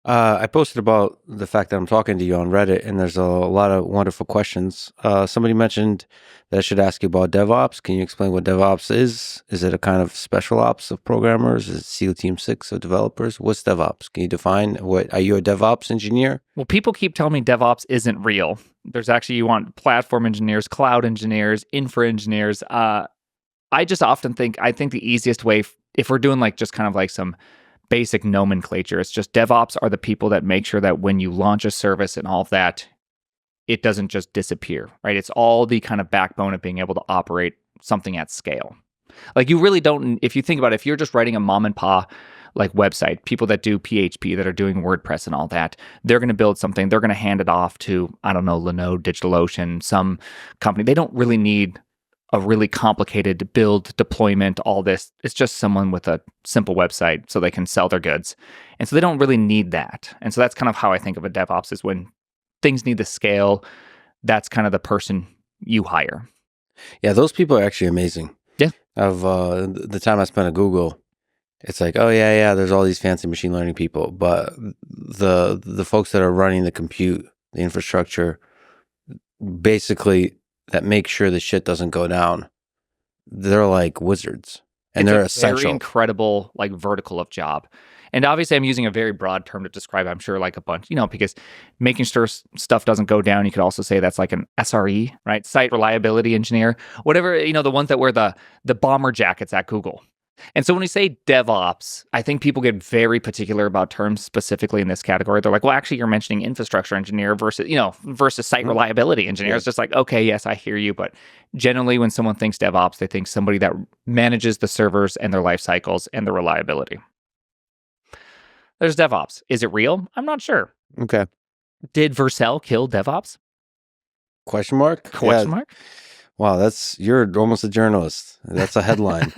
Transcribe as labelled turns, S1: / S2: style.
S1: I posted about the fact that I'm talking to you on Reddit, and there's a lot of wonderful questions. Somebody mentioned that I should ask you about DevOps. Can you explain what DevOps is? Is it a kind of special ops of programmers? Is it SEAL Team 6 of developers? What's DevOps? Can you define what? Are you a DevOps engineer?
S2: Well, people keep telling me DevOps isn't real. There's actually, you want platform engineers, cloud engineers, infra engineers. I just often think, the easiest way, if we're doing like just kind of like some basic nomenclature, it's just DevOps are the people that make sure that when you launch a service and all of that, it doesn't just disappear, right? It's all the kind of backbone of being able to operate something at scale. Like you really don't, if you think about it, if you're just writing a mom and pop like website, people that do PHP, that are doing WordPress and all that, they're going to build something, they're going to hand it off to, I don't know, Linode, DigitalOcean, some company. They don't really need a really complicated build, deployment, all this. It's just someone with a simple website so they can sell their goods. And so they don't really need that. And so that's kind of how I think of a DevOps, is when things need to scale, that's kind of the person you hire.
S1: Yeah, those people are actually amazing.
S2: Yeah.
S1: Of the time I spent at Google, it's like, oh yeah, there's all these fancy machine learning people, but the folks that are running the compute, the infrastructure, basically that make sure the shit doesn't go down, they're like wizards, and they're essential.
S2: Very incredible, like vertical of job. And obviously, I'm using a very broad term to describe, I'm sure, like a bunch, because making sure stuff doesn't go down. You could also say that's like an SRE, right? Site reliability engineer, whatever, the ones that wear the bomber jackets at Google. And so when we say DevOps, I think people get very particular about terms specifically in this category. They're like, well, actually, you're mentioning infrastructure engineer versus site reliability engineer. It's just like, okay, yes, I hear you. But generally, when someone thinks DevOps, they think somebody that manages the servers and their life cycles and the reliability. There's DevOps. Is it real? I'm not sure.
S1: Okay.
S2: Did Vercel kill DevOps?
S1: Question mark?
S2: Question mark?
S1: Wow, you're almost a journalist. That's a headline.